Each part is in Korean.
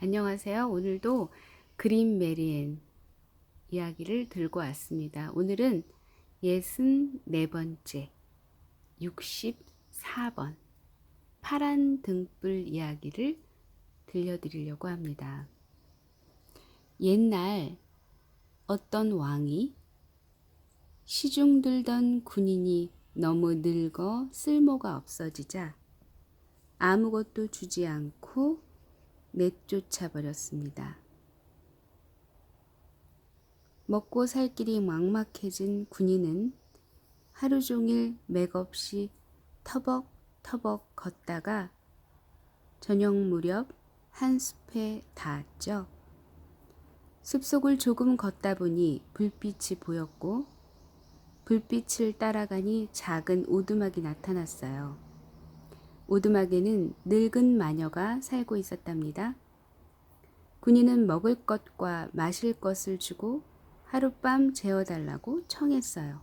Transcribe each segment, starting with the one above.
안녕하세요. 오늘도 그린 메리앤 이야기를 들고 왔습니다. 오늘은 64번째, 64번 파란 등불 이야기를 들려드리려고 합니다. 옛날 어떤 왕이 시중 들던 군인이 너무 늙어 쓸모가 없어지자 아무것도 주지 않고 내쫓아 버렸습니다. 먹고 살 길이 막막해진 군인은 하루 종일 맥없이 터벅터벅 걷다가 저녁 무렵 한 숲에 닿았죠. 숲속을 조금 걷다 보니 불빛이 보였고 불빛을 따라가니 작은 오두막이 나타났어요. 오두막에는 늙은 마녀가 살고 있었답니다. 군인은 먹을 것과 마실 것을 주고 하룻밤 재워달라고 청했어요.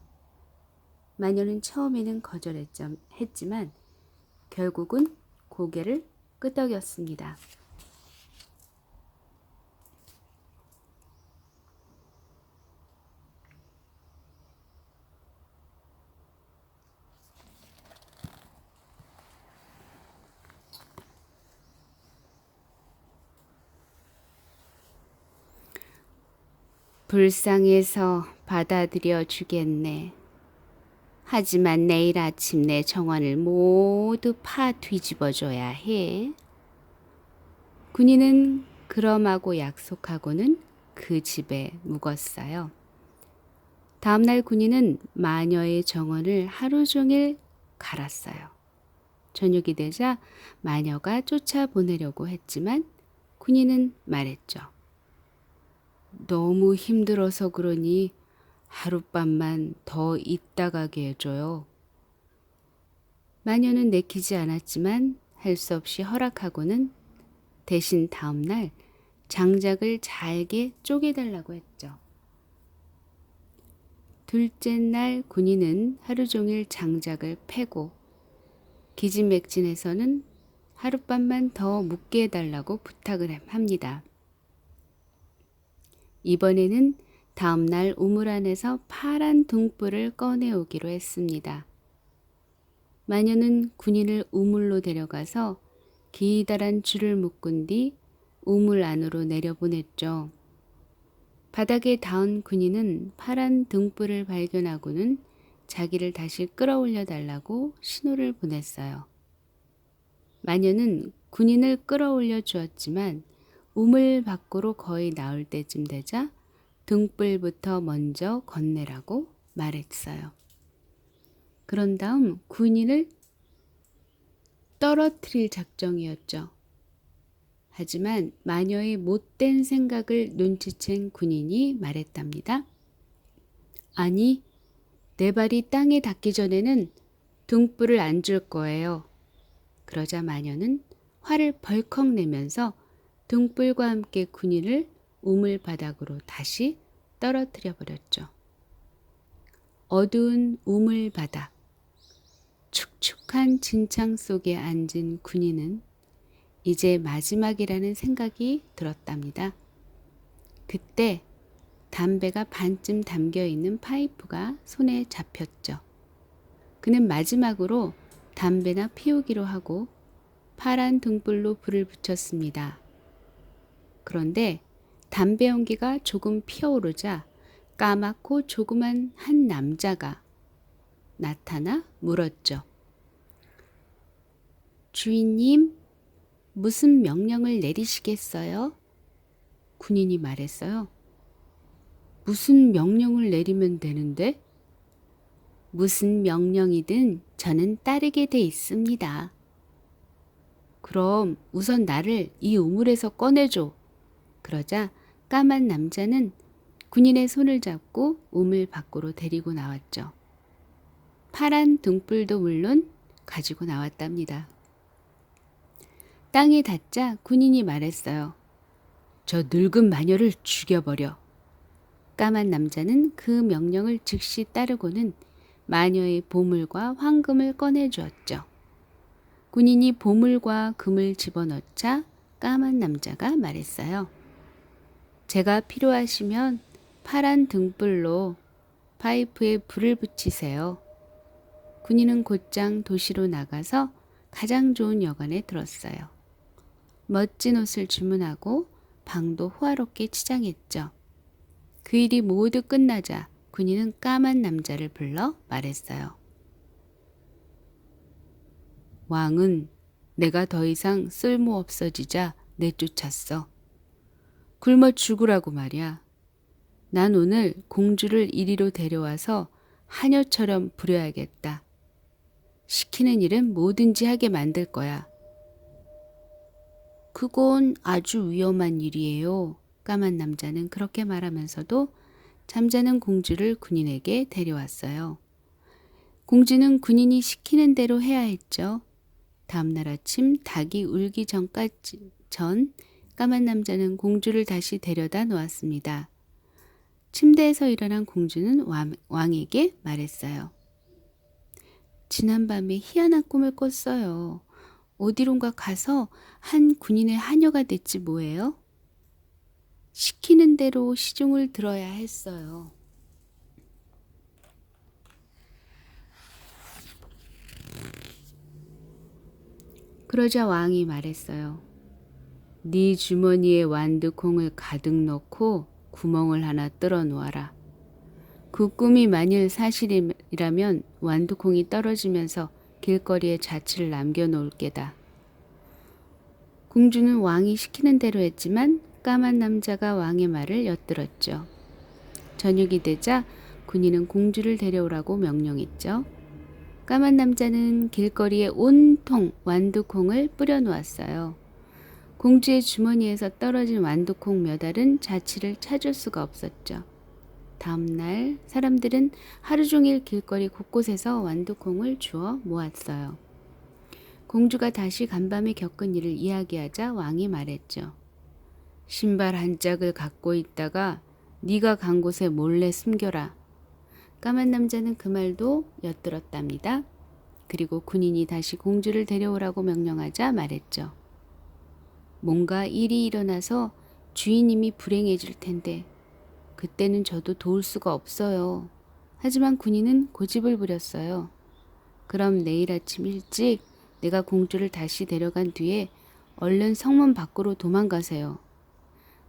마녀는 처음에는 거절했지만 결국은 고개를 끄덕였습니다. 불쌍해서 받아들여 주겠네. 하지만 내일 아침 내 정원을 모두 파 뒤집어줘야 해. 군인은 그럼하고 약속하고는 그 집에 묵었어요. 다음날 군인은 마녀의 정원을 하루 종일 갈았어요. 저녁이 되자 마녀가 쫓아보내려고 했지만 군인은 말했죠. 너무 힘들어서 그러니 하룻밤만 더 있다 가게 해줘요. 마녀는 내키지 않았지만 할 수 없이 허락하고는 대신 다음날 장작을 잘게 쪼개달라고 했죠. 둘째 날 군인은 하루 종일 장작을 패고 기진맥진해서는 하룻밤만 더 묵게 해달라고 부탁을 합니다. 이번에는 다음날 우물 안에서 파란 등불을 꺼내오기로 했습니다. 마녀는 군인을 우물로 데려가서 기다란 줄을 묶은 뒤 우물 안으로 내려보냈죠. 바닥에 닿은 군인은 파란 등불을 발견하고는 자기를 다시 끌어올려 달라고 신호를 보냈어요. 마녀는 군인을 끌어올려 주었지만 우물 밖으로 거의 나올 때쯤 되자 등불부터 먼저 건네라고 말했어요. 그런 다음 군인을 떨어뜨릴 작정이었죠. 하지만 마녀의 못된 생각을 눈치챈 군인이 말했답니다. 아니, 내 발이 땅에 닿기 전에는 등불을 안 줄 거예요. 그러자 마녀는 화를 벌컥 내면서 등불과 함께 군인을 우물 바닥으로 다시 떨어뜨려 버렸죠. 어두운 우물 바닥, 축축한 진창 속에 앉은 군인은 이제 마지막이라는 생각이 들었답니다. 그때 담배가 반쯤 담겨있는 파이프가 손에 잡혔죠. 그는 마지막으로 담배나 피우기로 하고 파란 등불로 불을 붙였습니다. 그런데 담배 연기가 조금 피어오르자 까맣고 조그만 한 남자가 나타나 물었죠. 주인님, 무슨 명령을 내리시겠어요? 군인이 말했어요. 무슨 명령을 내리면 되는데? 무슨 명령이든 저는 따르게 돼 있습니다. 그럼 우선 나를 이 우물에서 꺼내줘. 그러자 까만 남자는 군인의 손을 잡고 우물 밖으로 데리고 나왔죠. 파란 등불도 물론 가지고 나왔답니다. 땅에 닿자 군인이 말했어요. 저 늙은 마녀를 죽여버려. 까만 남자는 그 명령을 즉시 따르고는 마녀의 보물과 황금을 꺼내주었죠. 군인이 보물과 금을 집어넣자 까만 남자가 말했어요. 제가 필요하시면 파란 등불로 파이프에 불을 붙이세요. 군인은 곧장 도시로 나가서 가장 좋은 여관에 들었어요. 멋진 옷을 주문하고 방도 호화롭게 치장했죠. 그 일이 모두 끝나자 군인은 까만 남자를 불러 말했어요. 왕은 내가 더 이상 쓸모없어지자 내쫓았어. 굶어 죽으라고 말이야. 난 오늘 공주를 이리로 데려와서 하녀처럼 부려야겠다. 시키는 일은 뭐든지 하게 만들 거야. 그건 아주 위험한 일이에요. 까만 남자는 그렇게 말하면서도 잠자는 공주를 군인에게 데려왔어요. 공주는 군인이 시키는 대로 해야 했죠. 다음날 아침 닭이 울기 전 까만 남자는 공주를 다시 데려다 놓았습니다. 침대에서 일어난 공주는 왕에게 말했어요. 지난밤에 희한한 꿈을 꿨어요. 어디론가 가서 한 군인의 하녀가 됐지 뭐예요? 시키는 대로 시중을 들어야 했어요. 그러자 왕이 말했어요. 네 주머니에 완두콩을 가득 넣고 구멍을 하나 뚫어 놓아라. 그 꿈이 만일 사실이라면 완두콩이 떨어지면서 길거리에 자취를 남겨놓을 게다. 공주는 왕이 시키는 대로 했지만 까만 남자가 왕의 말을 엿들었죠. 저녁이 되자 군인은 공주를 데려오라고 명령했죠. 까만 남자는 길거리에 온통 완두콩을 뿌려 놓았어요. 공주의 주머니에서 떨어진 완두콩 몇 알은 자취를 찾을 수가 없었죠. 다음 날 사람들은 하루 종일 길거리 곳곳에서 완두콩을 주워 모았어요. 공주가 다시 간밤에 겪은 일을 이야기하자 왕이 말했죠. 신발 한 짝을 갖고 있다가 네가 간 곳에 몰래 숨겨라. 까만 남자는 그 말도 엿들었답니다. 그리고 군인이 다시 공주를 데려오라고 명령하자 말했죠. 뭔가 일이 일어나서 주인님이 불행해질 텐데 그때는 저도 도울 수가 없어요. 하지만 군인은 고집을 부렸어요. 그럼 내일 아침 일찍 내가 공주를 다시 데려간 뒤에 얼른 성문 밖으로 도망가세요.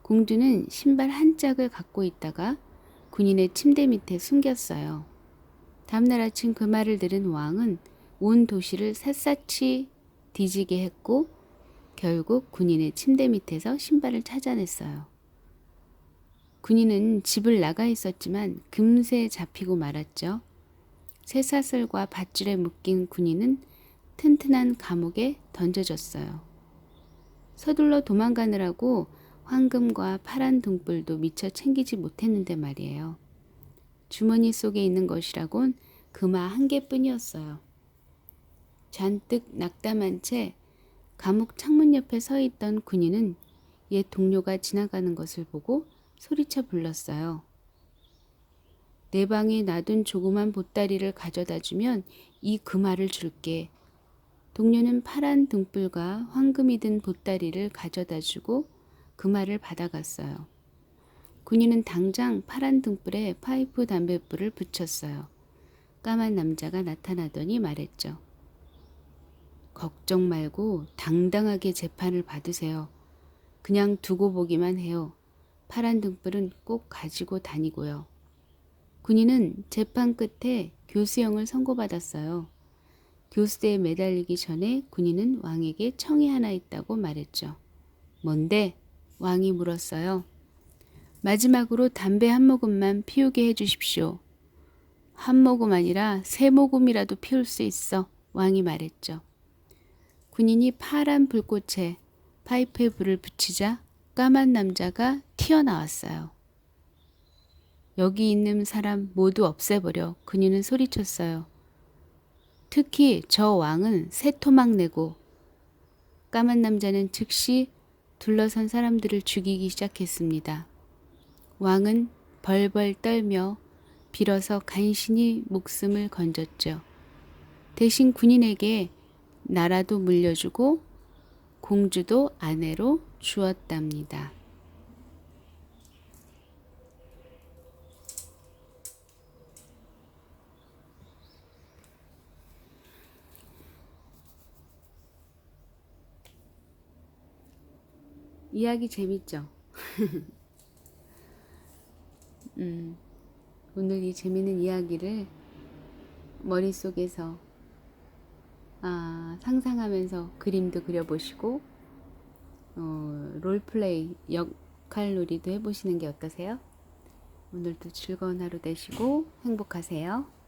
공주는 신발 한 짝을 갖고 있다가 군인의 침대 밑에 숨겼어요. 다음날 아침 그 말을 들은 왕은 온 도시를 샅샅이 뒤지게 했고 결국 군인의 침대 밑에서 신발을 찾아냈어요. 군인은 집을 나가 있었지만 금세 잡히고 말았죠. 쇠사슬과 밧줄에 묶인 군인은 튼튼한 감옥에 던져졌어요. 서둘러 도망가느라고 황금과 파란 등불도 미처 챙기지 못했는데 말이에요. 주머니 속에 있는 것이라곤 금화 한 개뿐이었어요. 잔뜩 낙담한 채 감옥 창문 옆에 서 있던 군인은 옛 동료가 지나가는 것을 보고 소리쳐 불렀어요. 내 방에 놔둔 조그만 보따리를 가져다 주면 이 금화를 줄게. 동료는 파란 등불과 황금이 든 보따리를 가져다 주고 금화를 받아갔어요. 군인은 당장 파란 등불에 파이프 담뱃불을 붙였어요. 까만 남자가 나타나더니 말했죠. 걱정 말고 당당하게 재판을 받으세요. 그냥 두고 보기만 해요. 파란 등불은 꼭 가지고 다니고요. 군인은 재판 끝에 교수형을 선고받았어요. 교수대에 매달리기 전에 군인은 왕에게 청이 하나 있다고 말했죠. 뭔데? 왕이 물었어요. 마지막으로 담배 한 모금만 피우게 해주십시오. 한 모금 아니라 세 모금이라도 피울 수 있어. 왕이 말했죠. 군인이 파란 불꽃에 파이프에 불을 붙이자 까만 남자가 튀어나왔어요. 여기 있는 사람 모두 없애버려. 군인은 소리쳤어요. 특히 저 왕은 새 토막 내고. 까만 남자는 즉시 둘러선 사람들을 죽이기 시작했습니다. 왕은 벌벌 떨며 빌어서 간신히 목숨을 건졌죠. 대신 군인에게 나라도 물려주고 공주도 아내로 주었답니다. 이야기 재밌죠? 오늘 이 재밌는 이야기를 머릿속에서 상상하면서 그림도 그려보시고 롤플레이 역할놀이도 해보시는 게 어떠세요? 오늘도 즐거운 하루 되시고 행복하세요.